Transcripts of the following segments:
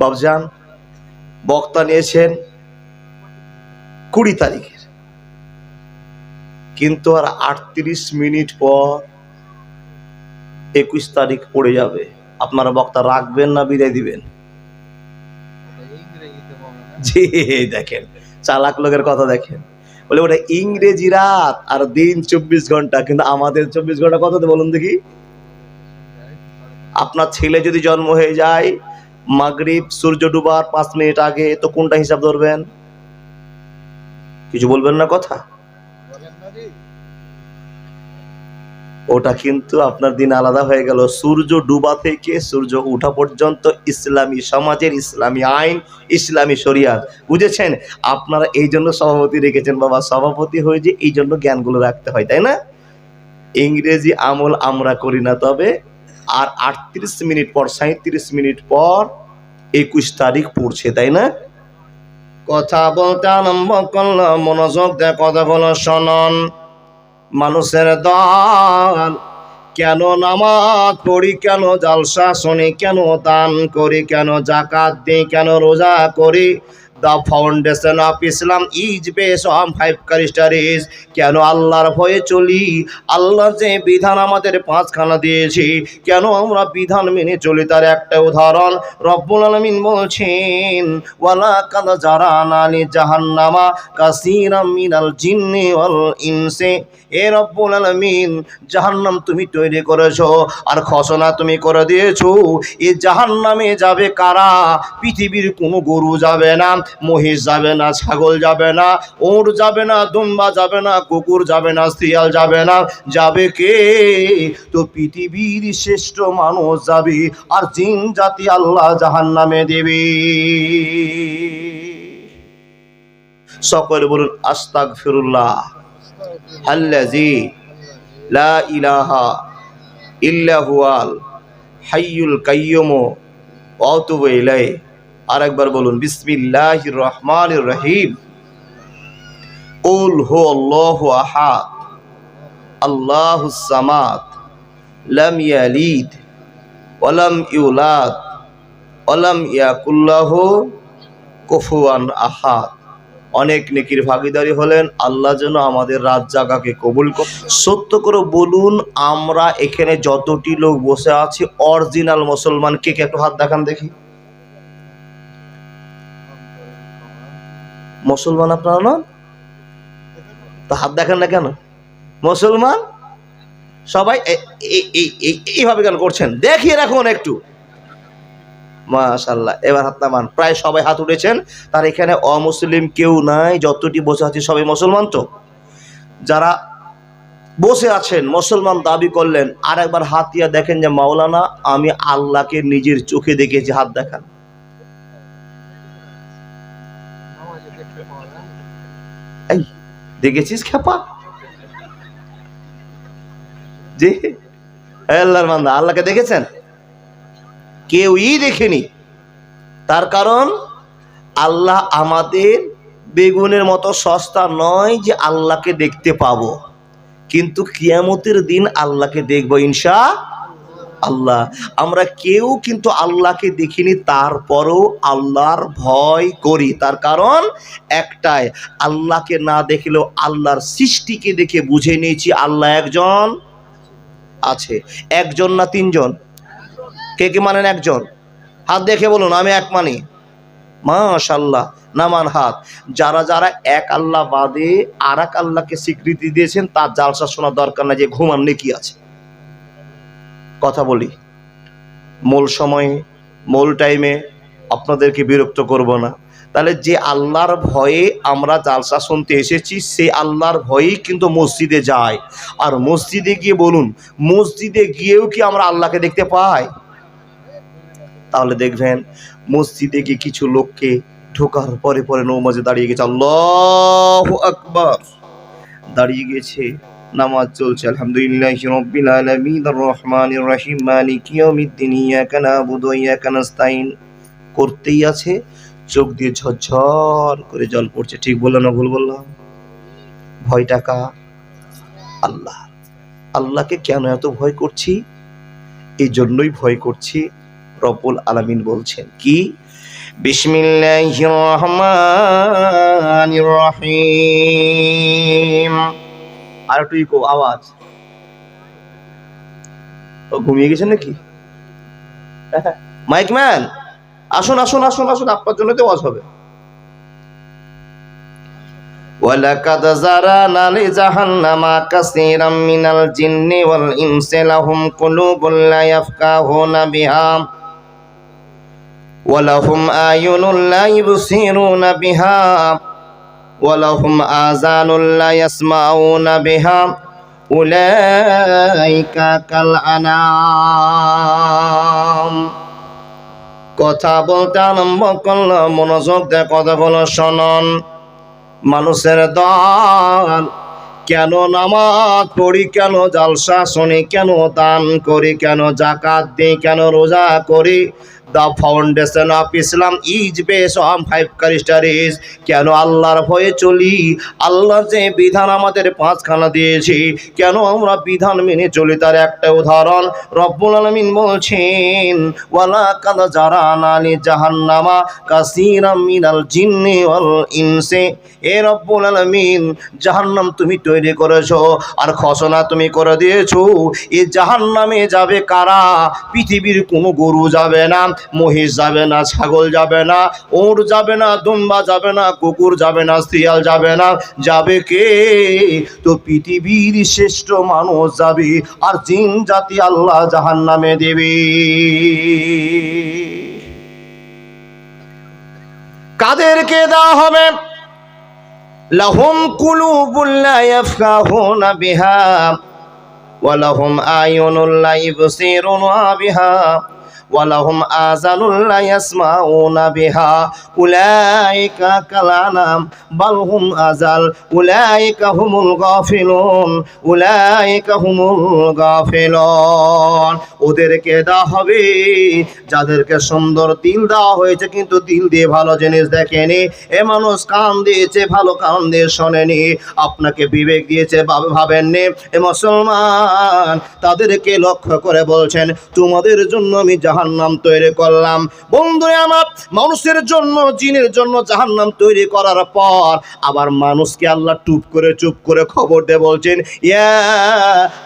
বাবজান বক্তা নিয়েছেন 20 তারিখের, কিন্তু আর 38 মিনিট পর 21 তারিখ পড়ে যাবে। আপনারা বক্তা রাখবেন না বিদায় দিবেন? জি দেখেন চালাক লোকের কথা দেখেন, বলে ওটা ইংরেজি রাত আর দিন 24 ঘন্টা, কিন্তু আমাদের 24 ঘন্টা কত বলুন দেখি। আপনার ছেলে যদি জন্ম হয়ে যায় মাগরিব সূর্য ডুবার 5 মিনিট আগে, তো কোনটা হিসাব ধরবেন? কিছু বলবেন না কথা? ওটা কিন্তু আপনার দিন আলাদা হয়ে গেল। সূর্য ডুবা থেকে সূর্য ওঠা পর্যন্ত ইসলামী সমাজের ইসলামী আইন, ইসলামী শরিয়াত, বুঝেছেন? আপনারা এই জন্য সভাপতি রেখেছেন বাবা, সভাপতি হয়ে যে এই জন্য জ্ঞানগুলো রাখতে হয়, তাই না? ইংরেজি আমল আমরা করি না, তবে আর 38 মিনিট পর 37 মিনিট পর 21 তারিখ পড়ছে, তাই না? কথা বলতে আরম্ভ করলাম, মনোযোগ দিয়ে কথাগুলো শুনুন। মানুষের দল, কেন নামাজ পড়ি, কেন জালসা শুনি, কেন দান করি, কেন যাকাত দিই, কেন রোজা করি? The foundation of Islam is base on 5 characteristics. কেন আল্লাহর ভয়ে চলি, আল্লাহ যে বিধান আমাদের 5খানা দিয়েছি, কেন আমরা বিধান মেনে চলি, তার একটা উদাহরণ রব্বুল আলামিন বলছেন, ওয়ালা কাদ জারানা লি জাহান্নামা কাসীরাম মিনাল জিন্নি ওয়াল ইনসি। এ রব্বুল আলামিন, জাহান্নাম তুমি তৈরি করেছো আর ঘোষণা তুমি করে দিয়েছো, এই জাহান্নামে যাবে কারা? পৃথিবীর কোনো গরু যাবে না, মহিষ যাবে না, ছাগল যাবে না, উট যাবে না, দুম্বা যাবে না, কুকুর যাবে না, শিয়াল যাবে না, যাবে কে? তো পৃথিবীর শ্রেষ্ঠ মানুষ যাবে, আর জিন জাতি আল্লাহ জাহান্নামে দেবে। সকলে বলুন আস্তাগফিরুল্লাহ আল্লাযী লা ইলাহা ইল্লা হুয়াল হাইয়ুল কাইয়্যুম ওয়া আতুবু ইলাইহি। আরেকবার বলুন বিসমিল্লাহির রহমানির রহিম। কুল হুয়াল্লাহু আহাদ আল্লাহুস সামাদ লাম ইয়ালিদ ওয়া লাম ইউলাদ ওয়া লাম ইয়াকুল লাহু কুফুয়ান আহাদ। অনেক নেকির ভাগীদারি হলেন, আল্লাহ যেন আমাদের রাত জাগাকে কবুল করে। সত্য করে বলুন, আমরা এখানে যতটি লোক বসে আছি অরিজিনাল মুসলমান কে কে? একটু হাত দেখান দেখি। মুসলমান আপনারা নন তো হাত দেখেন না কেন? মুসলমান সবাই এইভাবে কেন করছেন? দেখিয়ে রাখুন একটু। মাশাআল্লাহ, এবার হাত নামান। প্রায় সবাই হাত উঠেছেন, তার এখানে অমুসলিম কেউ নাই। যতটি বসে আছে সবাই মুসলমান। তো যারা বসে আছেন মুসলমান দাবি করলেন, আর একবার হাত দিয়া দেখেন যে মাওলানা আমি আল্লাহকে নিজের চোখে দেখেছি, হাত দেখান। এই দেখেছিস খেপা? জি আল্লাহর বান্দা, আল্লাহকে দেখেছেন? কেউই দেখেনি। তার কারণ আল্লাহ আমাদের বেগুনের মতো সস্তা নয় যে আল্লাহকে দেখতে পাবো, কিন্তু কিয়ামতের দিন আল্লাহকে দেখবো ইনশাআল্লাহ। আমরা কেউ কিন্তু আল্লাহকে দেখিনি, তারপরেও আল্লাহর ভয় করি। তার কারণ একটাই, আল্লাহকে না দেখলেও আল্লাহর সৃষ্টিকে দেখে বুঝে নিয়েছি আল্লাহ একজন আছে। একজন না তিনজন? কে কে মানেন একজন? হাত দেখে বলুন আমি এক মানি। মাশাআল্লাহ, নামান হাত। যারা যারা এক আল্লাহ বাদে আর এক আল্লাহকে স্বীকৃতি দিয়েছেন, তার জালসা শোনার দরকার না, যে ঘুমান নেকি আছে। কথা বলি মূল সময়ে, মূল টাইমে, আপনাদেরকে বিরক্ত করব না। তাহলে যে আল্লাহর ভয়ে আমরা জালসা শুনতে এসেছি, সে আল্লাহর ভয়েই কিন্তু মসজিদে যায়। আর মসজিদে গিয়ে বলুন, মসজিদে গিয়েও কি আমরা আল্লাহকে দেখতে পাই? তাহলে দেখবেন মসজিদে গিয়ে কিছু লোককে ঢোকার পরে পরে নামাজে দাঁড়িয়ে গেছে, আল্লাহু আকবার, দাঁড়িয়ে গেছে, নামাজ চলছে, আলহামদুলিল্লাহি রাব্বিল আলামিন আর রহমানির রহিম মালিকি ইয়াউমিদ্দিন ইয়াকা না'বুদু ওয়া ইয়াকা নাস্তাইন করতেই আছে, চোখ দিয়ে ঝরঝর করে জল পড়ছে। ঠিক বললাম না ভুল বললাম? ভয়টা কার? আল্লাহ। আল্লাহকে কেন এত ভয় করছি? এই জন্যই ভয় করছি, রব্বুল আলামিন বলছেন কি, বিসমিল্লাহির রহমানির রহিম। আর একটু ইকো আওয়াজ। ও ঘুমিয়ে গেছেন নাকি? মাইক ম্যান আসুন আসুন আসুন আসুন, আপনার জন্য তো ওয়াজ হবে। ওয়ালাকাদ যারানা লিজাহান্নামা কাসীরাম মিনাল জিন্নি ওয়াল ইনসি লাহুম কুলুবুন লা ইয়াফকাহুনা বিহা ওয়া লাহুম আয়ুনুন লা ইবসিরুনা বিহা ওয়া লাহুম আযানুন লা ইয়াসমাউনা বিহা উলাইকা কাল আনাম। কথা বলতে আরম্ভ করলো, মনোযোগ দিয়ে কথাগুলো শুনুন। মানুষের দল, কেন নামাজ পড়ি, কেন জালসা শুনি, কেন দান করি, কেন যাকাত দিই, কেন রোজা করি? The foundation of Islam is base on 5 characteristics. কেন আল্লাহর ভয়ে চলি? আল্লাহ যে বিধান আমাদের 5খানা দিয়েছি, কেন আমরা বিধান মেনে চলি তার একটা উদাহরণ রব্বুল আলামিন বলছেন, ওয়ালাকাদ যারানা লিজাহান্নামা কাসীরাম মিনাল জিন্নি ওয়াল ইনসি। এ রব্বুল আলামিন, জাহান্নাম তুমি তৈরি করেছো আর ঘোষণা তুমি করে দিয়েছো, এই জাহান্নামে যাবে কারা? পৃথিবীর কোনো গরু যাবে না, মহিষ যাবে না, ছাগল যাবে না, ওঁট যাবে না, দুম্বা যাবে না, কুকুর যাবে না, শিয়াল যাবে না। যাবে কে? তো পৃথিবীর শ্রেষ্ঠ মানুষ যাবে, আর জিন জাতি আল্লাহ জাহান্নামে দেবে। কাদেরকে দেওয়া হবে? লাহুম কুলুবুন লা ইয়াফকাহুনা বিহা ওয়া লাহুম আয়ুনুন লা ইবসিরুনা বিহা ওয়া লাহুম আযানুন লা ইয়াসমাউনা বিহা উলাইকা কাল আনাম বাল হুম আযাল উলাইকা হুমুল গাফিলুন উলাইকা হুমুল গাফিলুন। ওদেরকে দেওয়া হবে যাদেরকে সুন্দর দিল দেওয়া হয়েছে, কিন্তু দিল দিয়ে ভালো জিনিস দেখেনি। এ মানুষ কান দিয়েছে, ভালো কান দিয়ে শোনেনি। আপনাকে বিবেক দিয়েছে, ভাবেননি। এ মুসলমান, তাদেরকে লক্ষ্য করে বলছেন, তোমাদের জন্য আমি জাহান্নাম তৈরি করলাম। বন্ধুরা আমার, মানুষের জন্য, জিনের জন্য জাহান্নাম তৈরি করার পর আবার মানুষকে আল্লাহ চুপ করে খবর দিয়ে বলছেন, ইয়া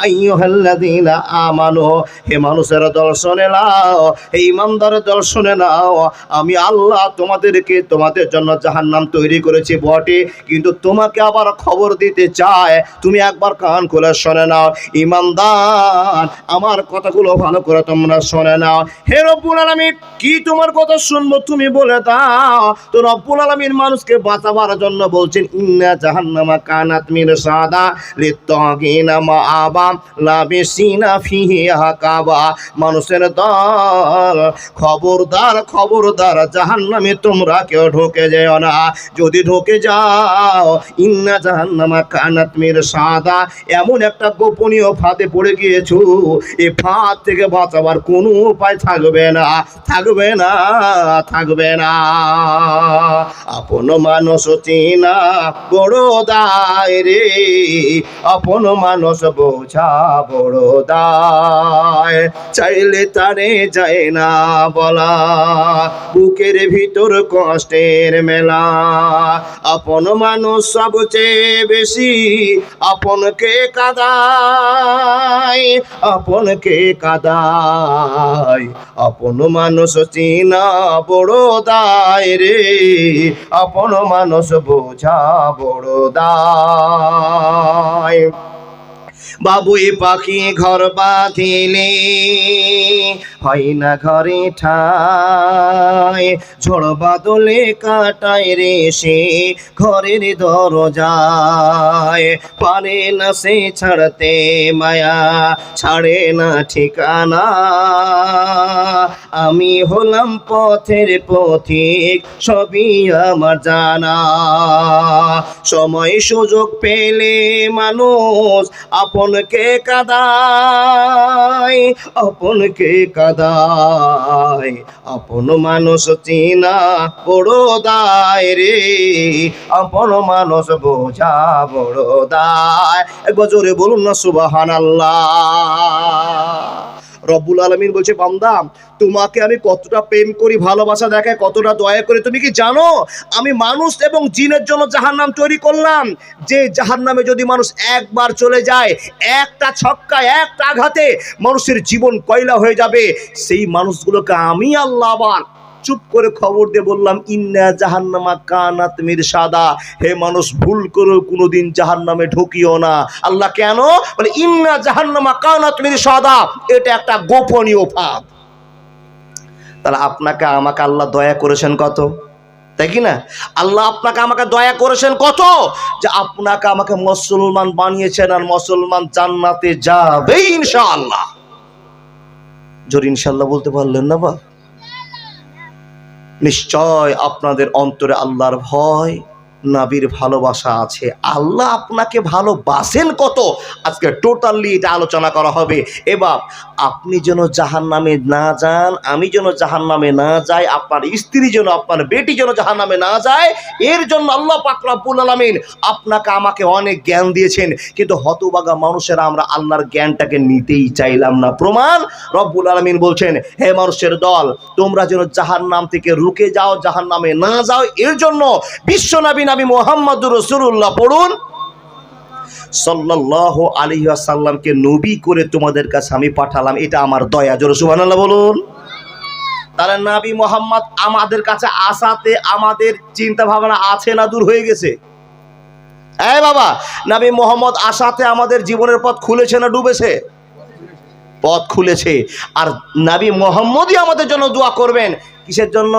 আইয়ুহাল্লাযীনা আমানু, হে মানুষের দল শুনে নাও, হে ইমানদারের দল শুনে নাও, আমি আল্লাহ তোমাদেরকে, তোমাদের জন্য জাহান্নাম তৈরি করেছি বটে, কিন্তু তোমাকে আবার খবর দিতে চায়। তুমি একবার কান খুলে শুনে নাও। ইমানদার, আমার কথাগুলো ভালো করে তোমরা শুনে নাও। হে রব্বুল আলামিন, কি তোমার কথা শুনবো, তুমি বলে দাও। তো রব্বুল আলামিন মানুষকে বাঁচাবার জন্য বলছেন, ইন্না জাহান্নামা কানাত মিরসাদা লিত্তাগিনা মাআবা লাবিসিনা ফিহা কাবা। মানুষের দল, খবরদার খবরদার, জাহান্নামে তোমরা কেউ ঢোকে যেও না। যদি ঢোকে যাও, ইন্না জাহান্নামা কানাত মিরসাদা, এমন একটা গোপনীয় ফাঁদে পড়ে গিয়েছো, এই ফাঁদ থেকে বাঁচাবার কোনো উপায় থাকবে না, থাকবে না, থাকবে না। আপন মানুষ চিনা বড় দায় রে, আপন মানুষ বোঝা বড় দায়। চাইলে তারে যায় না বলা, বুকের ভিতর কষ্টের মেলা। আপন মানুষ সবচেয়ে বেশি আপনকে কাঁদায়, আপনকে কাঁদায়। আপন মানুষ চিনা বড় দায় রে, আপন মানুষ বোঝা বড় দায়। বাবুই পাখি ঘর বাঁধিলে হয় না ঘরে ঠাই, ঝড় বাদলে কাটায় রে সে ঘরের দরজায়। পারে না সে ছাড়তে মায়া, ছাড়ে না ঠিকানা। আমি হলাম পথের পথিক, সবই আমার জানা। সময় সুযোগ পেলে মানুষ আপনকে কাঁদায়, আপনকে কাঁদায়। আপন মানুষ চিনা বড় দায় রে, আপন মানুষ বোঝা বড় দায়। একবার জোরে বলুন না সুবহানাল্লাহ। রব্বুল আলামিন বলছে, বান্দা তোমাকে আমি কতটা প্রেম করি, ভালোবাসা দেখায়, কতটা দয়া করি তুমি কি জানো? আমি মানুষ এবং জিনের জন্য জাহান্নাম তৈরি করলাম, যে জাহান্নামে যদি মানুষ একবার চলে যায়, একটা ছক্কায়, একটা আঘাতে মানুষের জীবন কয়লা হয়ে যাবে। সেই মানুষগুলোকে আমি আল্লাহ আবার চুপ করে খবর দিয়ে বললাম, ইন্না জাহান্নামা কানাত মিরসাদা, হে মানুষ ভুল করে কোনোদিন জাহান্নামে ঢুকিও না। আল্লাহ কেন বলে ইন্না জাহান্নামা কানাত মিরসাদা, এটা একটা গোপনীয় ফাঁদ। তাহলে আপনাকে আমাকে আল্লাহ দয়া করেছেন কত, তাই কি না? আল্লাহ আপনাকে আমাকে দয়া করেছেন কত, যে আপনাকে আমাকে মুসলমান বানিয়েছেন, আর মুসলমান জান্নাতে যাবে ইনশাআল্লাহ। জোর ইনশাআল্লাহ বলতে পারলেন না? বা নিশ্চয় আপনাদের অন্তরে আল্লাহর ভয়, নবীর ভালোবাসা আছে। আল্লাহ আপনাকে ভালোবাসেন কত, আজকে টোটালি এটা আলোচনা করা হবে। এবার আপনি যেন জাহান্নামে না যান, আমি যেন জাহান্নামে না যাই, আপনার স্ত্রী যেন, আপনার বেটি যেন জাহান্নামে না যায়, এর জন্য আল্লাহ পাক রব্বুল আলামিন আপনাকে আমাকে অনেক জ্ঞান দিয়েছেন। কিন্তু হতভাগা মানুষেরা আমরা আল্লাহর জ্ঞানটাকে নিতেই চাইলাম না। প্রমাণ রব্বুল আলামিন বলছেন, হে মানুষের দল, তোমরা যেন জাহান্নাম থেকে রুকে যাও, জাহান্নামে না যাও, এর জন্য বিশ্বনবী নবী মুহাম্মদুর রাসূলুল্লাহ পড়ুন সাল্লাল্লাহু আলাইহি ওয়াসাল্লামকে নবী করে তোমাদের কাছে আমি পাঠালাম, এটা আমার দয়া। জোরে সুবহানাল্লাহ বলুন। তাহলে নবী মুহাম্মদ আমাদের কাছে আসাতে আমাদের চিন্তা ভাবনা আছে না দূর হয়ে গেছে? এই বাবা, নবী মুহাম্মদ আসাতে আমাদের জীবনের পথ খুলেছে না ডুবেছে? পথ খুলেছে। আর নবী মুহাম্মদই আমাদের জন্য দোয়া করবেন, কিসের জন্য?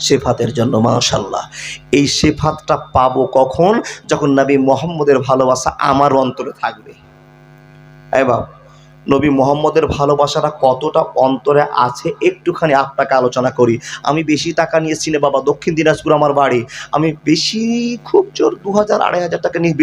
সিফাতের জন্য। মাশাআল্লাহ, এই সিফাতটা পাবো কখন? যখন নবী মুহাম্মদের ভালোবাসা আমার অন্তরে থাকবে। এই বাবা, নবী মুহাম্মদের ভালোবাসাটা কতটা অন্তরে আছে একটুখানি আপনাকে আলোচনা করি। আমি বেশি টাকা নিয়েছি না বাবা, দক্ষিণ দিনাজপুর আমার বাড়ি, আমি বেশি খুব জোর 2000-2500 টাকা নিয়ে বেরিয়ে